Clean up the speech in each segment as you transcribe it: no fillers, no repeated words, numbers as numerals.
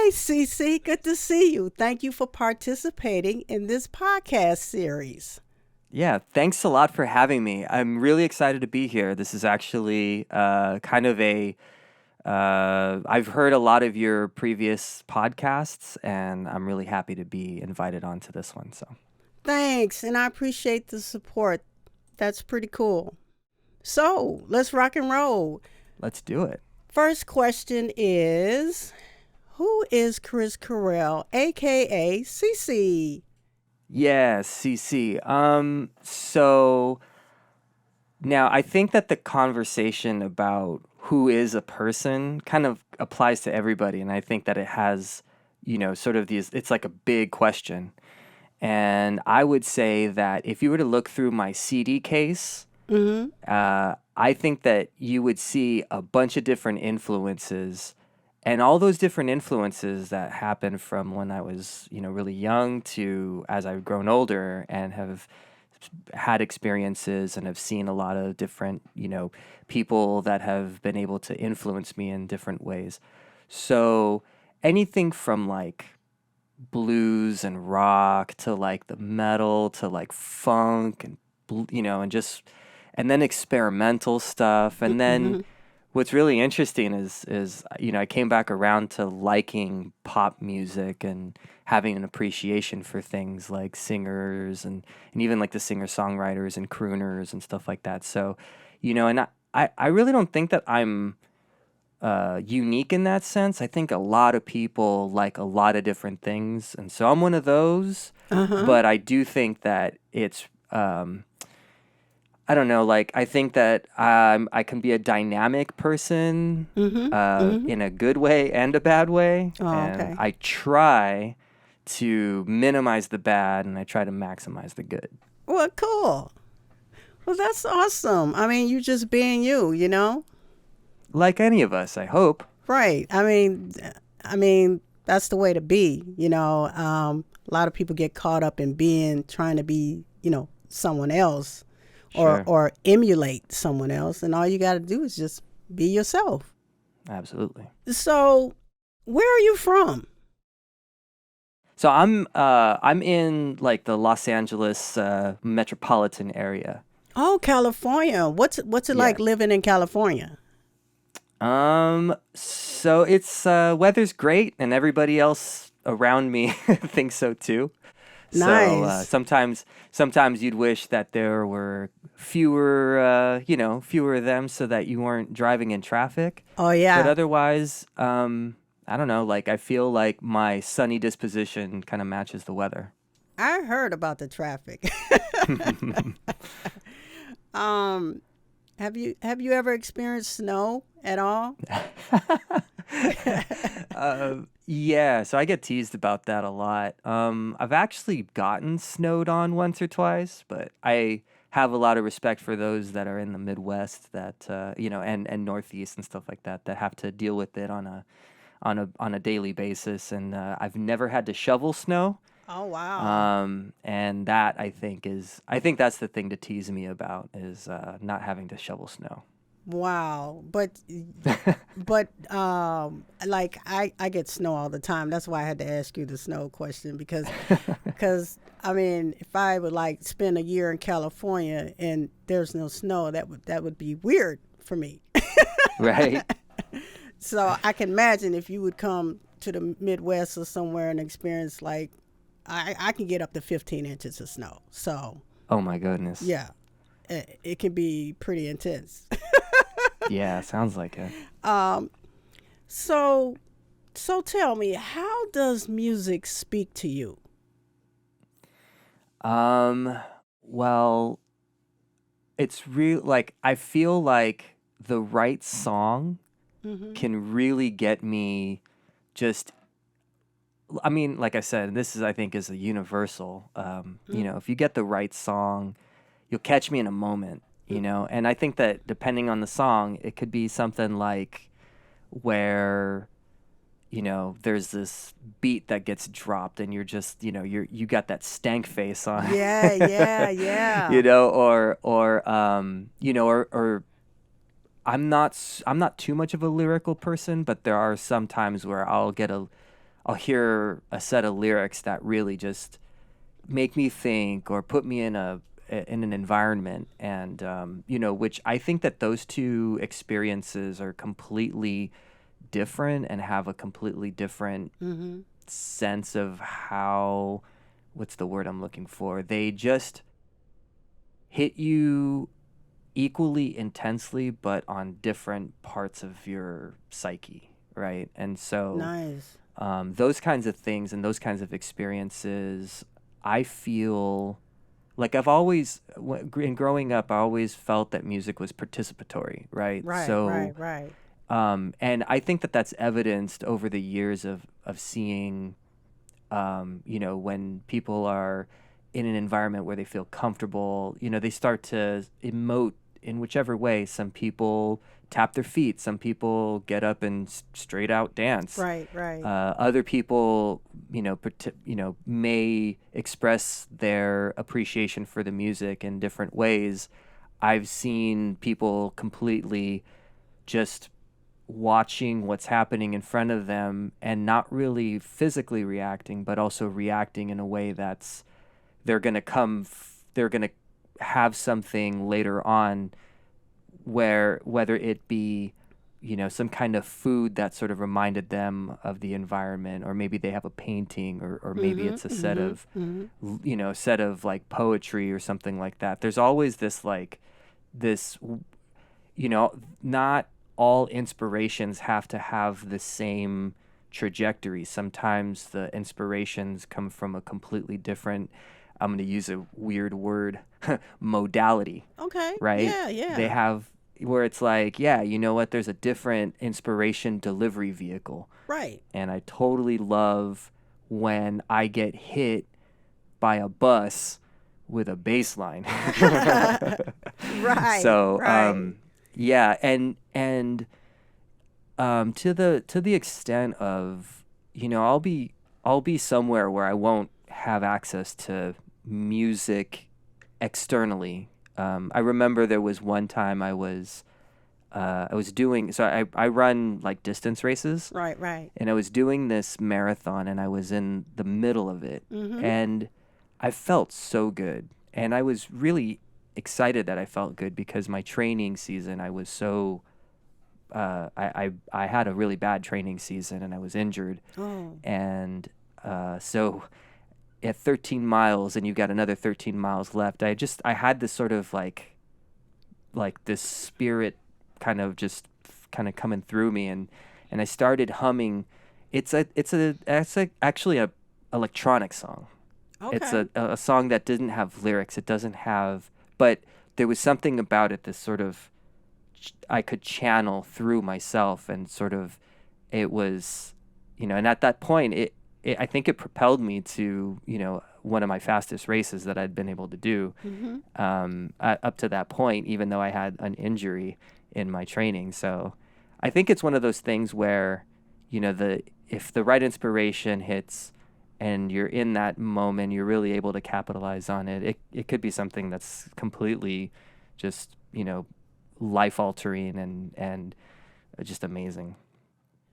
Hi, Cece. Good to see you. Thank you for participating in this podcast series. Yeah, thanks a lot for having me. I'm really excited to be here. This is actually kind of I've heard a lot of your previous podcasts, and I'm really happy to be invited onto this one. So Thanks, and I appreciate the support. That's pretty cool. So, let's rock and roll. let's do it. First question is, who is Chris Corral, aka Cece? Yeah, CC. So now I think that the conversation about who is a person kind of applies to everybody, and I think that it has, sort of these, it's like a big question. And I would say that if you were to look through my CD case, Mm-hmm. I think that you would see a bunch of different influences, and all those different influences that happened from when I was, really young to as I've grown older and have had experiences and have seen a lot of different, people that have been able to influence me in different ways. So anything from like blues and rock to like the metal to like funk and and just and then experimental stuff, and then Mm-hmm. what's really interesting is I came back around to liking pop music and having an appreciation for things like singers and even like the singer-songwriters and crooners and stuff like that. So and I really don't think that I'm unique in that sense. I think a lot of people like a lot of different things, and so I'm one of those. Uh-huh. But I do think that it's I don't know, like I think that I can be a dynamic person Mm-hmm. Mm-hmm. in a good way and a bad way, Oh, and okay. I try to minimize the bad and I try to maximize the good. Well, cool. Well, that's awesome. I mean, you just being you. Like any of us, I hope. Right. I mean, that's the way to be. A lot of people get caught up in trying to be someone else or Sure. or emulate someone else, and all you got to do is just be yourself. Absolutely. So, where are you from? So I'm in like the Los Angeles metropolitan area. Oh, California. What's it Yeah. like living in California? So it's weather's great and everybody else around me thinks so too. So Nice. sometimes you'd wish that there were fewer fewer of them so that you weren't driving in traffic. Oh But yeah. otherwise, I don't know, like I feel like my sunny disposition kind of matches the weather. I heard about the traffic. um, have you ever experienced snow at all? Yeah, so I get teased about that a lot. I've actually gotten snowed on once or twice, but I have a lot of respect for those that are in the Midwest that and Northeast and stuff like that that have to deal with it on a daily basis. And I've never had to shovel snow. Oh wow. And that I think that's the thing to tease me about is not having to shovel snow. Wow. But like I get snow all the time. That's why I had to ask you the snow question because I mean, if I would like spend a year in California and there's no snow, that would be weird for me. Right? So I can imagine if you would come to the Midwest or somewhere and experience like I can get up to 15 inches of snow. So Oh my goodness. yeah, it can be pretty intense. Yeah, sounds like it. um, so so tell me, how does music speak to you? Um, well, it's real like I feel like the right song Mm-hmm. can really get me just I mean, like I said, this is I think is a universal. If you get the right song, you'll catch me in a moment. And I think that depending on the song, it could be something like where there's this beat that gets dropped and you're just you got that stank face on. Yeah, yeah, yeah. Or I'm not too much of a lyrical person, but there are some times where I'll I'll hear a set of lyrics that really just make me think or put me in an environment, and which I think that those two experiences are completely different and have a completely different sense of how, what's the word I'm looking for? They just hit you equally intensely, but on different parts of your psyche, right? And so Nice. those kinds of things and those kinds of experiences, I feel like I've always, in growing up, I always felt that music was participatory, right? Right. And I think that that's evidenced over the years of seeing, when people are in an environment where they feel comfortable, they start to emote in whichever way. Some people tap their feet, some people get up and straight out dance. Right. Other people, may express their appreciation for the music in different ways. I've seen people completely just watching what's happening in front of them and not really physically reacting, but also reacting in a way that's they're going to have something later on where, whether it be, some kind of food that sort of reminded them of the environment, or maybe they have a painting, or maybe it's a set of, set of like poetry or something like that. There's always this not all inspirations have to have the same trajectory. Sometimes the inspirations come from a completely different, I'm going to use a weird word, modality. Okay. Right? Yeah. They have, where it's like, yeah, you know what? There's a different inspiration delivery vehicle. Right. And I totally love when I get hit by a bus with a bass line. Right. So, right. yeah, and to the extent of, I'll be somewhere where I won't have access to music externally. I remember there was one time I was doing, so I run like distance races. Right. And I was doing this marathon, and I was in the middle of it, and I felt so good, and I was really excited that I felt good, because my training season, I was so I had a really bad training season, and I was injured. Oh. And so at 13 miles, and you got another 13 miles left, I had this sort of like this spirit kind of coming through me, and I started humming. It's actually a electronic song. Okay. It's a song that didn't have lyrics. It doesn't have, but there was something about it that sort of I could channel through myself, and sort of it was, and at that point, I think it propelled me to, one of my fastest races that I'd been able to do up to that point, even though I had an injury in my training. So I think it's one of those things where, if the right inspiration hits and you're in that moment, you're really able to capitalize on it. It could be something that's completely just, life altering and just amazing.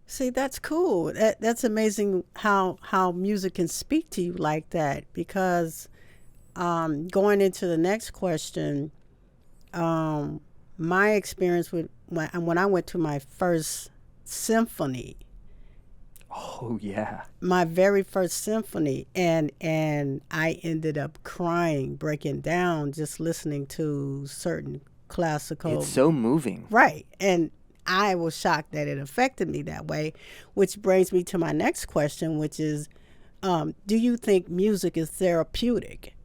See, that's cool. That's amazing how music can speak to you like that. Because going into the next question, my experience with when I went to my first symphony. Oh yeah. My very first symphony, and I ended up crying, breaking down, just listening to certain classical. It's so moving. Right. And I was shocked that it affected me that way, which brings me to my next question, which is, do you think music is therapeutic?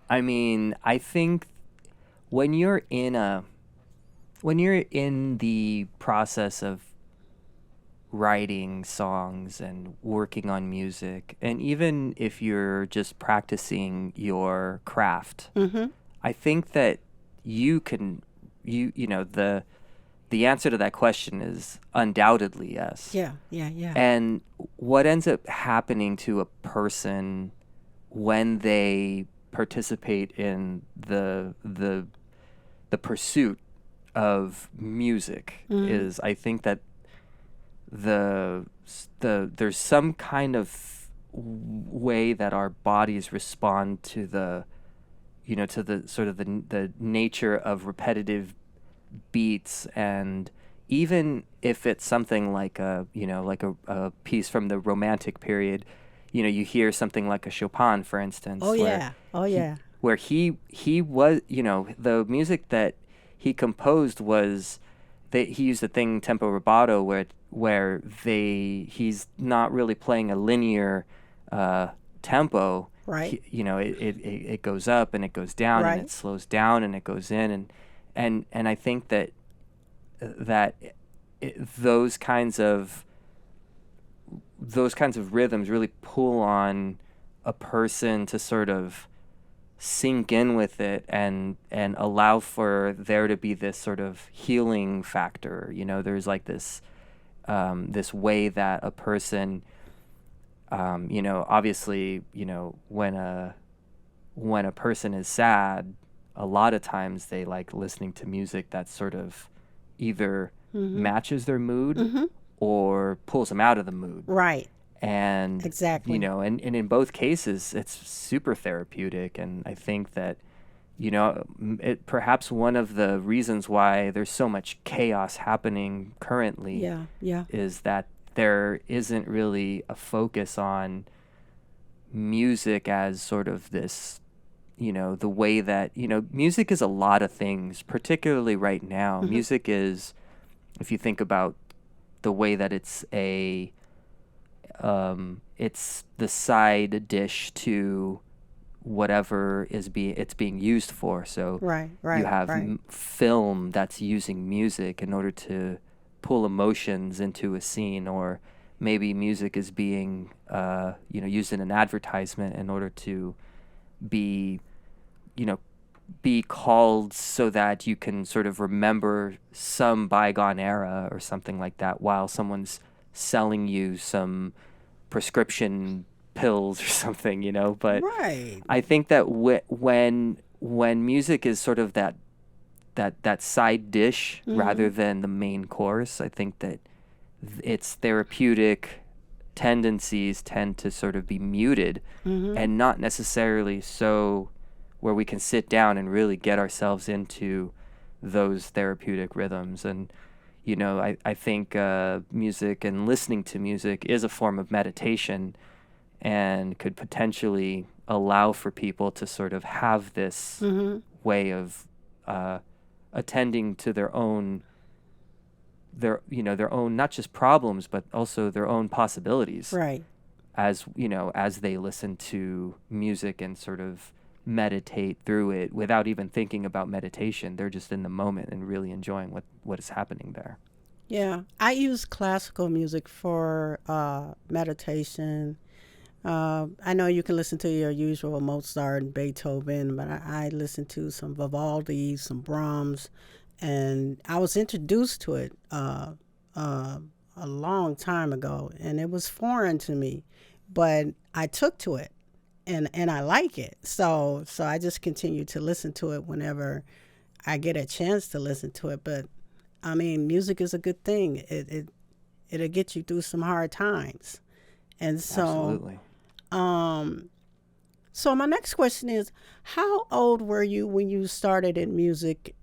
I mean, I think when you're in the process of writing songs and working on music, and even if you're just practicing your craft, I think that the answer to that question is undoubtedly yes. Yeah. And what ends up happening to a person when they participate in the pursuit of music is, I think that the there's some kind of way that our bodies respond to the, to the sort of the nature of repetitive beats. And even if it's something like a piece from the Romantic period, you hear something like a Chopin, for instance, Oh yeah. Oh yeah. where he was, the music that he composed was, that he used the thing tempo rubato, where he's not really playing a linear tempo. Right. It goes up and it goes down and Right. it slows down and it goes in, and I think that those kinds of rhythms really pull on a person to sort of sink in with it, and allow for there to be this sort of healing factor. There's like this way that a person, obviously, when a person is sad, a lot of times they like listening to music that sort of either Mm-hmm. matches their mood Mm-hmm. or pulls them out of the mood. Right. And Exactly. and in both cases it's super therapeutic. And I think that, perhaps one of the reasons why there's so much chaos happening currently Yeah. Yeah. is that there isn't really a focus on music as sort of this, the way that, music is a lot of things, particularly right now. Mm-hmm. Music is, if you think about the way that it's the side dish to whatever it's being used for. So Right. you Right. have Right. film that's using music in order to pull emotions into a scene, or maybe music is being used in an advertisement in order to be you know be called so that you can sort of remember some bygone era or something like that, while someone's selling you some prescription pills or something. But Right. I think that when music is sort of that side dish Mm-hmm. rather than the main course, I think that its therapeutic tendencies tend to sort of be muted, Mm-hmm. and not necessarily so where we can sit down and really get ourselves into those therapeutic rhythms. And I think music and listening to music is a form of meditation, and could potentially allow for people to sort of have this Mm-hmm. way of uh, attending to their own, not just problems, but also their own possibilities, Right. as they listen to music and sort of meditate through it without even thinking about meditation. They're just in the moment and really enjoying what is happening there. Yeah. I use classical music for meditation. I know you can listen to your usual Mozart and Beethoven, but I listen to some Vivaldi, some Brahms, and I was introduced to it uh, a long time ago, and it was foreign to me, but I took to it, and I like it. So I just continue to listen to it whenever I get a chance to listen to it. But I mean, music is a good thing. It'll get you through some hard times, and Absolutely. um, so my next question is, how old were you when you started in music,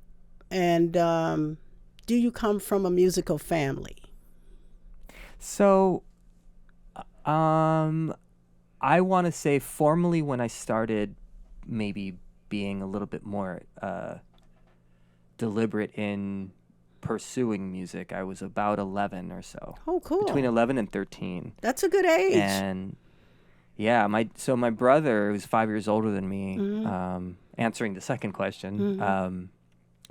and do you come from a musical family? So, um, I want to say formally when I started maybe being a little bit more deliberate in pursuing music, I was about 11 or so, Oh, between cool. 11 and 13. That's a good age. And yeah, my brother, who's 5 years older than me, Mm-hmm. answering the second question, Mm-hmm.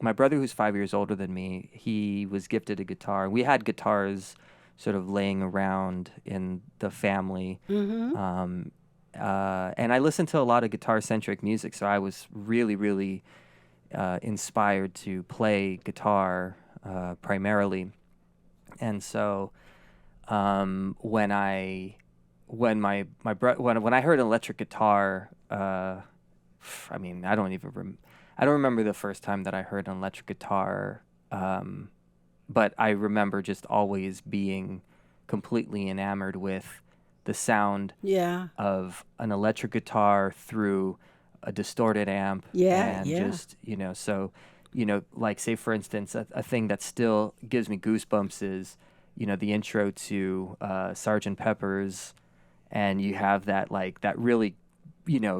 my brother, who's 5 years older than me, he was gifted a guitar. We had guitars sort of laying around in the family. Mm-hmm. Um, and I listened to a lot of guitar-centric music, so I was really, really inspired to play guitar primarily. And so when I heard an electric guitar, I mean, I don't remember the first time that I heard an electric guitar, but I remember just always being completely enamored with the sound Yeah. of an electric guitar through a distorted amp. Yeah. And Yeah. just, so, like say for instance, a thing that still gives me goosebumps is, the intro to Sgt. Pepper's, and you have that like that really,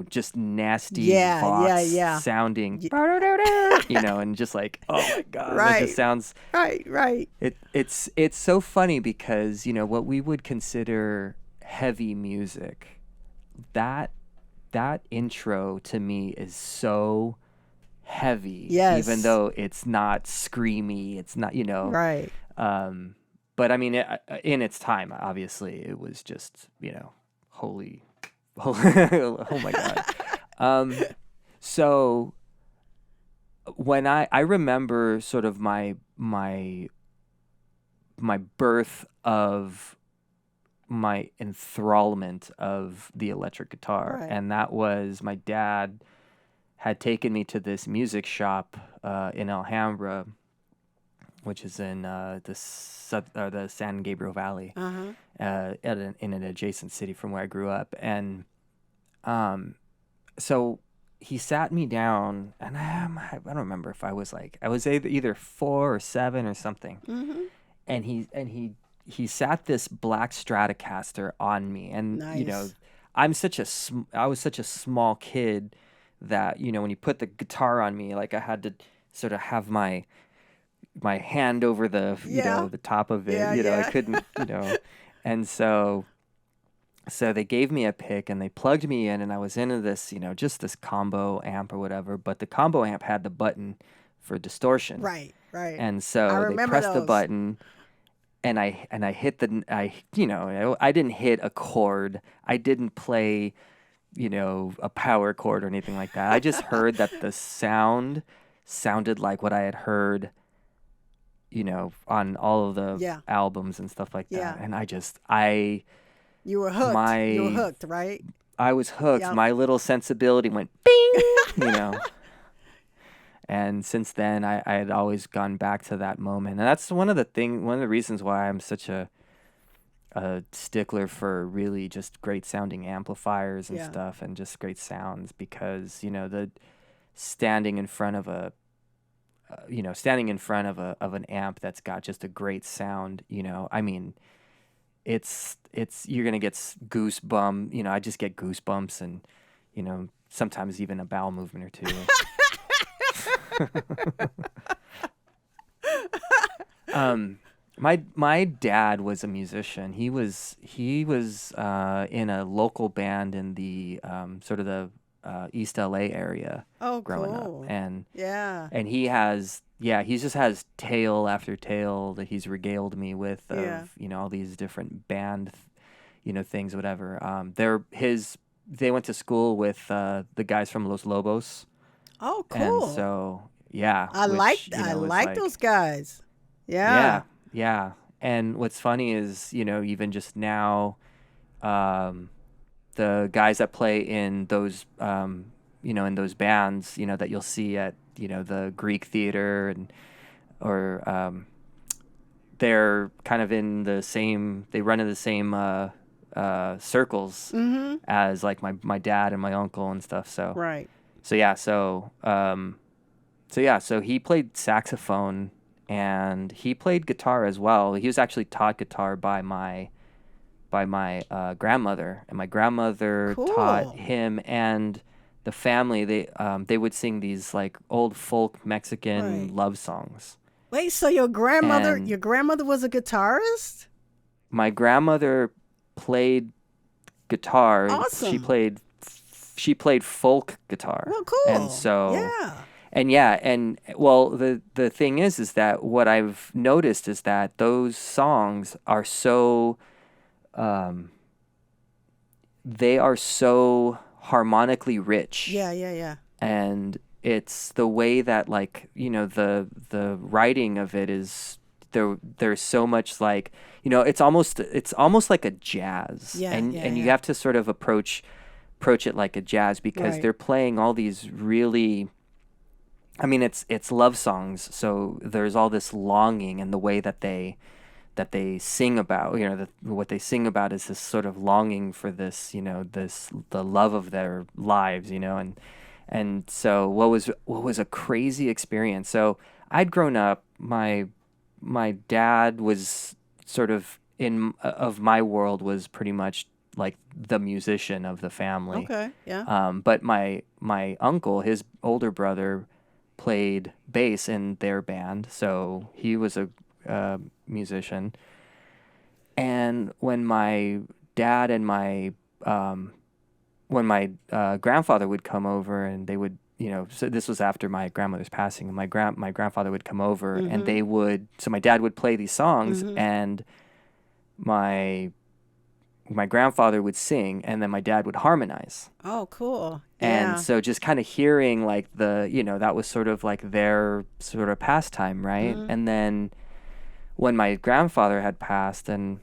just nasty Yeah. Yeah. Vox Yeah. sounding, Ye- and just like, oh my God, it just Right. sounds, Right. Right. it's so funny because, what we would consider heavy music, that intro to me is so heavy, even Yes. though it's not screamy, it's not, Right. but I mean, in its time, obviously, it was just, holy, oh my God. So when I remember sort of my birth of my enthrallment of the electric guitar, Right. and that was my dad had taken me to this music shop in Alhambra, which is in the San Gabriel Valley, Uh-huh. in an adjacent city from where I grew up. And so he sat me down, and I don't remember if I was either 4 or 7 or something. Mm-hmm. And he sat this black Stratocaster on me, and Nice. I was such a small kid that when you put the guitar on me, like I had to sort of have my hand over the Yeah. the top of it, Yeah. I Yeah. couldn't, and so they gave me a pick and they plugged me in, and I was into this, just this combo amp or whatever, but the combo amp had the button for distortion. Right. Right. And I so they remember pressed the those. button, and I hit I didn't hit a chord. I didn't play, a power chord or anything like that. I just heard that the sound sounded like what I had heard, on all of the Yeah. albums and stuff like that. Yeah. And You were hooked. You were my hooked, right? I was hooked. Yep. My little sensibility went bing, And since then, I had always gone back to that moment, and that's one of the reasons why I'm such a stickler for really just great sounding amplifiers and Yeah. stuff, and just great sounds, because the standing in front of of an amp that's got just a great sound, I mean, it's you're gonna get goosebumps. I just get goosebumps, and sometimes even a bowel movement or two. My dad was a musician. He was in a local band in the sort of the East LA area Oh, growing up, cool. and Yeah. he just has tale after tale that he's regaled me with of Yeah. all these different band things, whatever. They went to school with the guys from Los Lobos. Oh, And cool. so, yeah, I which, is like those guys. yeah, Yeah. yeah. And what's funny is, even just now, the guys that play in those, in those bands, that you'll see at, the Greek theater, or they're kind of they run in the same circles Mm-hmm. as like my dad and my uncle and stuff. So, Right. So yeah, so he played saxophone and he played guitar as well. He was actually taught guitar by my grandmother, and my grandmother taught Cool. him and the family. They would sing these like old folk Mexican Right. love songs. Wait, so your grandmother And was a guitarist? my grandmother played guitar. Awesome. She played folk guitar. Well, cool. And so Yeah. and well, the thing is that what I've noticed is that those songs are so they are so harmonically rich. Yeah, yeah, yeah. And it's the way that, like, the writing of it is there's so much, like, it's almost like a jazz. Yeah, and yeah, and you yeah. have to sort of approach it like a jazz, because Right. they're playing all these really, I mean, it's love songs, so there's all this longing, and the way that they that they sing about. What they sing about is this sort of longing for this, the love of their lives, and so what was a crazy experience. So I'd grown up. My dad was sort of of my world was pretty much like the musician of the family. Okay. Yeah. But my uncle, his older brother, played bass in their band, so he was a musician. And dad and my when my grandfather would come over, and they would, so this was after my grandmother's passing, and my grandfather would come over, and so my dad would play these songs, and my my grandfather would sing, and then my dad would harmonize. Oh, cool. And Yeah. so just kind of hearing like that was sort of like their sort of pastime, right? And then when my grandfather had passed, and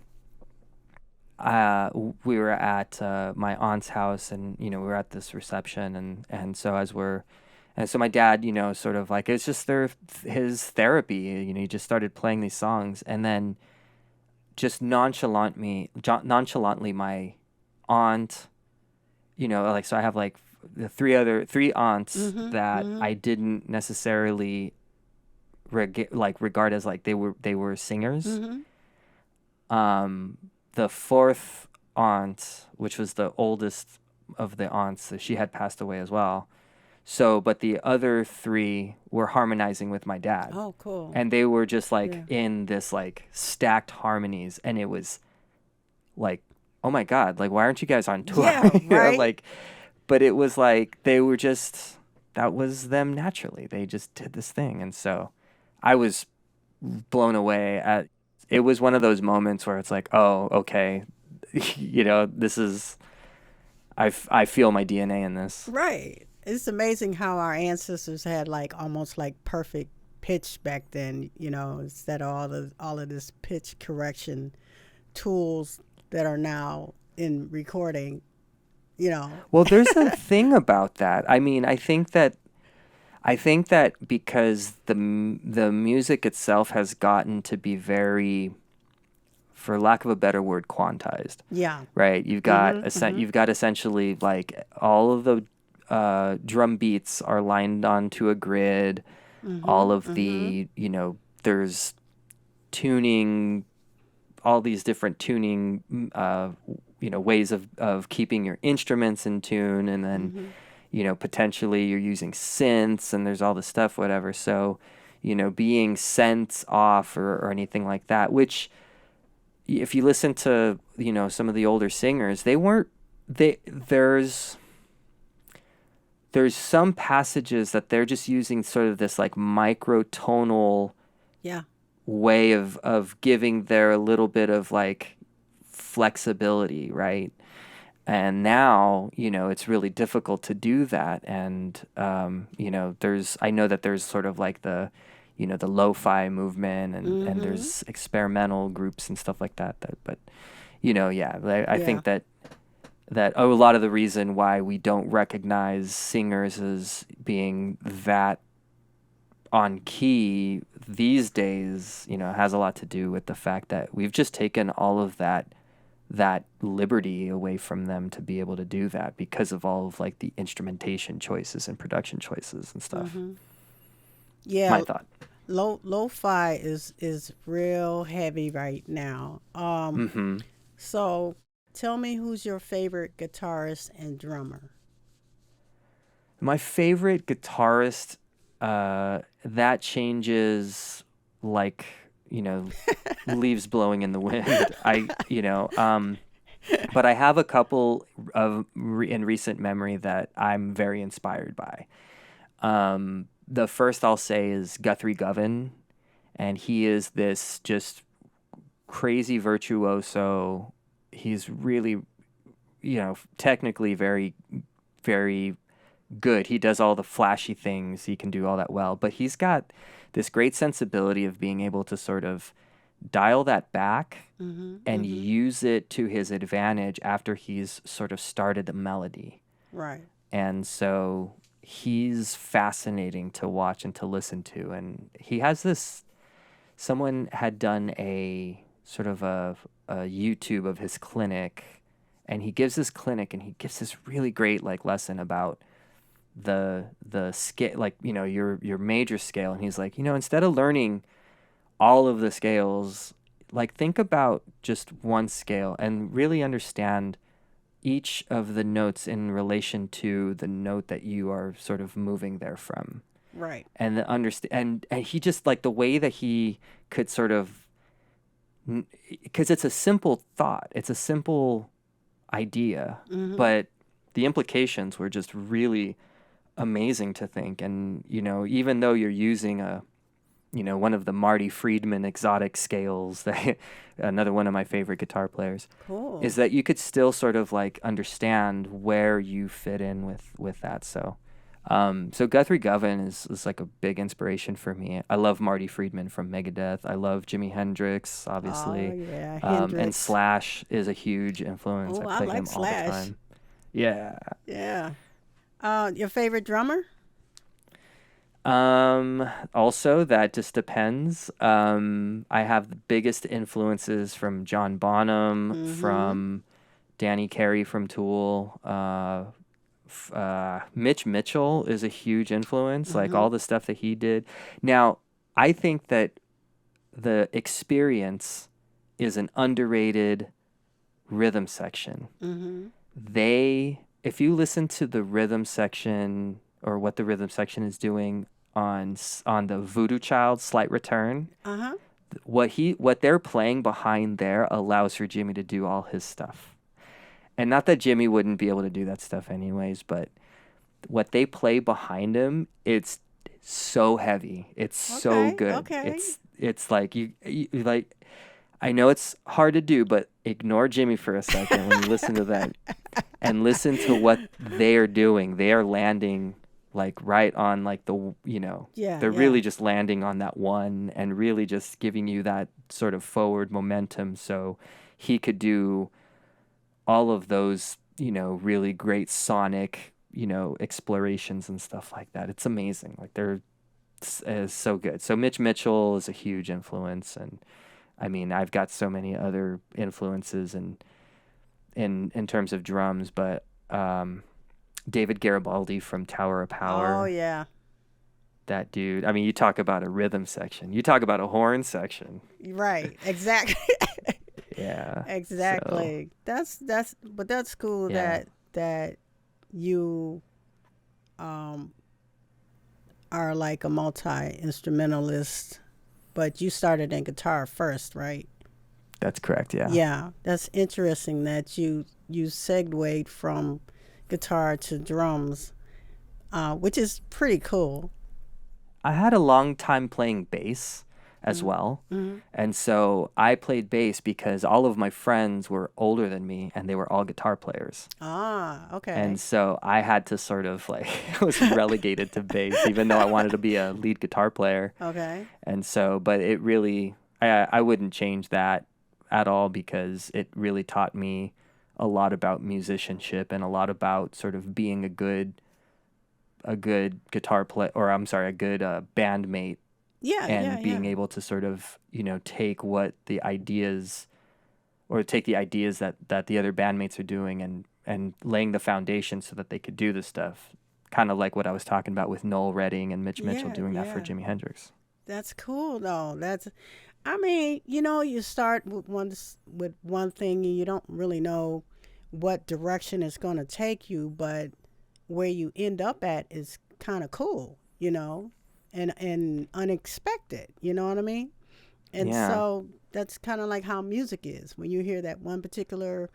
we were at my aunt's house, and we were at this reception, and so my dad, sort of like, it's just his therapy. He just started playing these songs, and then just nonchalantly, my aunt, like, so I have like the three aunts that I didn't necessarily regard as like they were singers. The fourth aunt, which was the oldest of the aunts, so she had passed away as well. So, but the other three were harmonizing with my dad. Oh, cool. And they were just like Yeah. in this like stacked harmonies, and it was like, oh my God, like, why aren't you guys on tour? Yeah, right. Like, but it was like they were just, that was them naturally. They just did this thing. And so I was blown away it was one of those moments where it's like, oh, okay, this is, I feel my DNA in this. Right. It's amazing how our ancestors had like almost like perfect pitch back then, instead of all of this pitch correction tools that are now in recording, Well, there's a thing about that. I mean, I think that because the music itself has gotten to be very, for lack of a better word, quantized. Yeah. Right? You've got essentially like all of the drum beats are lined onto a grid. All of the, there's tuning, all these different tuning, ways of keeping your instruments in tune, and then, potentially you're using synths, and there's all this stuff, whatever. So, being synths off or anything like that, which, if you listen to, some of the older singers, there's some passages that they're just using sort of this like microtonal Yeah. way of giving their a little bit of like flexibility, right? And now, it's really difficult to do that. And, I know that there's sort of like the lo-fi movement, and there's experimental groups and stuff like that, but, I think that a lot of the reason why we don't recognize singers as being that on key these days, has a lot to do with the fact that we've just taken all of that liberty away from them to be able to do that because of all of like the instrumentation choices and production choices and stuff. Yeah. My thought. Lo-fi is real heavy right now. So tell me, who's your favorite guitarist and drummer? My favorite guitarist, that changes like, leaves blowing in the wind. But I have a couple in recent memory that I'm very inspired by. The first I'll say is Guthrie Govan, and he is this just crazy virtuoso. He's really, technically very, very good. He does all the flashy things. He can do all that well, but he's got this great sensibility of being able to sort of dial that back and use it to his advantage after he's sort of started the melody. Right. And so he's fascinating to watch and to listen to. And he has this, someone had done a sort of a YouTube of his clinic, and he gives this clinic, and he gives this really great like lesson about the scale, like, you know, your major scale. And he's like, you know, instead of learning all of the scales, like, think about just one scale and really understand each of the notes in relation to the note that you are sort of moving there from. Right. And and he just, like, the way that he could sort of, because it's a simple thought, it's a simple idea, but the implications were just really amazing to think. And, you know, even though you're using one of the Marty Friedman exotic scales, that another one of my favorite guitar players, Cool. is that you could still sort of like understand where you fit in with that. So Guthrie Govan is like a big inspiration for me. I love Marty Friedman from Megadeth. I love Jimi Hendrix, obviously. Oh yeah, And Hendrix. Slash is a huge influence. Oh, I I play like him all the Slash. time. Yeah. Yeah. Your favorite drummer? Also, that just depends. I have the biggest influences from John Bonham, from Danny Carey from Tool. Mitch Mitchell is a huge influence, like all the stuff that he did. Now, I think that the Experience is an underrated rhythm section. If you listen to the rhythm section, or what the rhythm section is doing on the Voodoo Child Slight Return, what they're playing behind there allows for Jimmy to do all his stuff. And not that Jimmy wouldn't be able to do that stuff anyways, but what they play behind him, it's so heavy. It's so good. Okay. It's like you like, I know it's hard to do, but ignore Jimmy for a second when you listen to that and listen to what they are doing. They are landing like right on like they're really just landing on that one and really just giving you that sort of forward momentum, so he could do all of those, really great sonic, explorations and stuff like that. It's amazing. Like, they're so good. So Mitch Mitchell is a huge influence, and I mean, I've got so many other influences in terms of drums, but David Garibaldi from Tower of Power. Oh yeah. That dude. I mean, you talk about a rhythm section. You talk about a horn section. Right. Exactly. Yeah. Exactly. So, that's cool, yeah. that you are like a multi-instrumentalist, but you started in guitar first, right? That's correct, yeah. Yeah. That's interesting that you segued from guitar to drums, which is pretty cool. I had a long time playing bass as well. And so I played bass because all of my friends were older than me and they were all guitar players. Ah, okay. And so I had to sort of like, I was relegated to bass, even though I wanted to be a lead guitar player. Okay. And so, but it really, I wouldn't change that at all, because it really taught me a lot about musicianship and a lot about sort of being a good guitar player, or I'm sorry, a good bandmate. Yeah, and being able to sort of, take the ideas that the other bandmates are doing, and laying the foundation so that they could do this stuff. Kind of like what I was talking about with Noel Redding and Mitch Mitchell doing that for Jimi Hendrix. That's cool, though. I mean, you start with one thing, and you don't really know what direction it's going to take you, but where you end up at is kind of cool, and unexpected, you know what I mean? And so that's kind of like how music is. When you hear that one particular,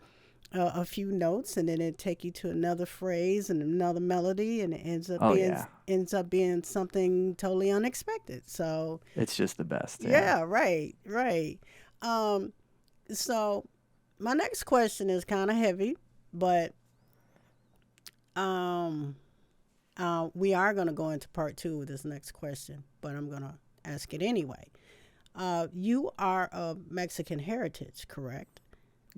a few notes, and then it take you to another phrase and another melody, and it ends up being something totally unexpected. So it's just the best. Yeah, right. So my next question is kind of heavy, but we are going to go into part 2 with this next question, but I'm going to ask it anyway. You are of Mexican heritage, correct?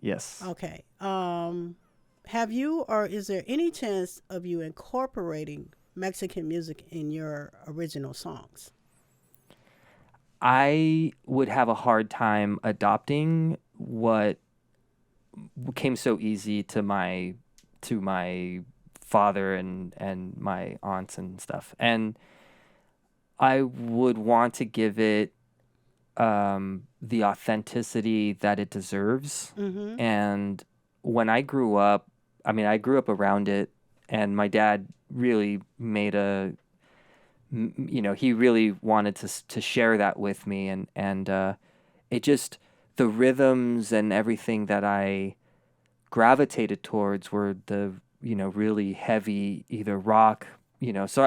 Yes. Okay. Have you, or is there any chance of you incorporating Mexican music in your original songs? I would have a hard time adopting what came so easy to my father and my aunts and stuff. And I would want to give it the authenticity that it deserves. Mm-hmm. And when I grew up, I mean, I grew up around it, and my dad really made he really wanted to share that with me, and it just the rhythms and everything that I gravitated towards were the really heavy either rock, so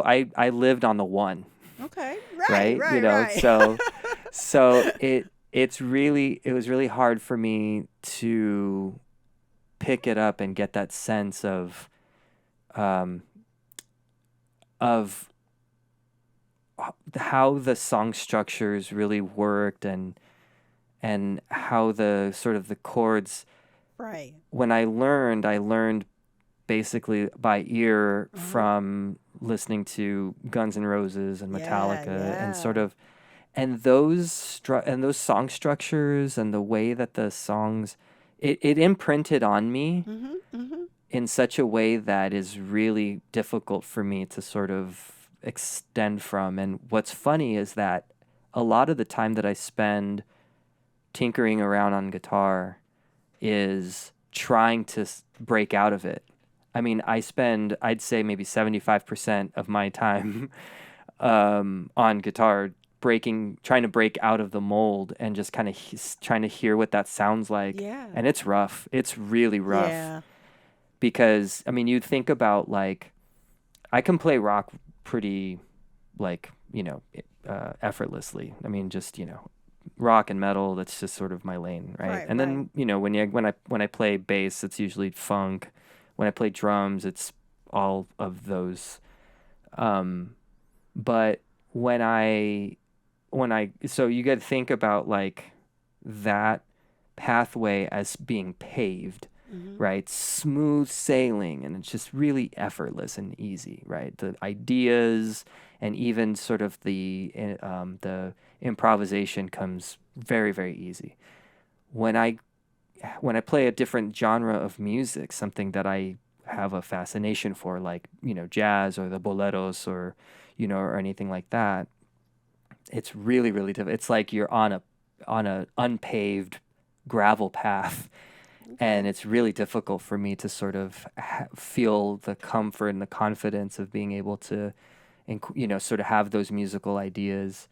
I lived on the one, Okay. right, Right. so it was really hard for me to pick it up and get that sense um of how the song structures really worked, and how the sort of the chords. Right. When I learned basically by ear Uh-huh. from listening to Guns N' Roses and Yeah. Metallica, and sort Yeah. of and those song structures and the way that the songs, it imprinted on me Mm-hmm. Mm-hmm. in such a way that is really difficult for me to sort of extend from. And what's funny is that a lot of the time that I spend tinkering around on guitar is trying to break out of it. I mean, I'd say maybe 75% of my time on guitar trying to break out of the mold and just kind of trying to hear what that sounds like. Yeah. And it's rough. It's really rough Yeah. because, I mean, you think about, like, I can play rock pretty, like, effortlessly. I mean, just, rock and metal, that's just sort of my lane, right? Right. And Right. then, when I play bass, it's usually funk. When I play drums, it's all of those. Um, but so you got to think about, like, that pathway as being paved, Mm-hmm. right? Smooth sailing, and it's just really effortless and easy, right? The ideas and even sort of the improvisation comes very, very easy. When I play a different genre of music, something that I have a fascination for, like, jazz or the boleros, or or anything like that, it's really, really difficult. It's like you're on a unpaved gravel path, and Okay. it's really difficult for me to sort of feel the comfort and the confidence of being able to, sort of have those musical ideas.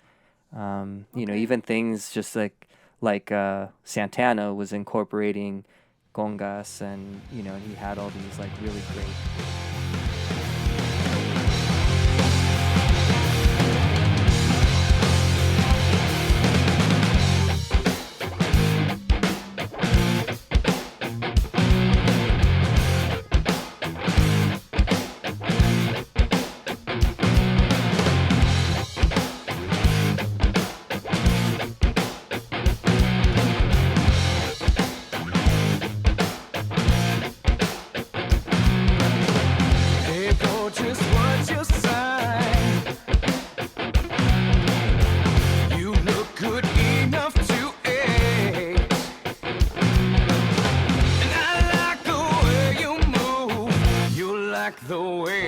Okay. Even things just like Santana was incorporating congas, and he had all these, like, really great. Hey, gorgeous, what's your sign? You look good enough to act. And I like the way you move. You like the way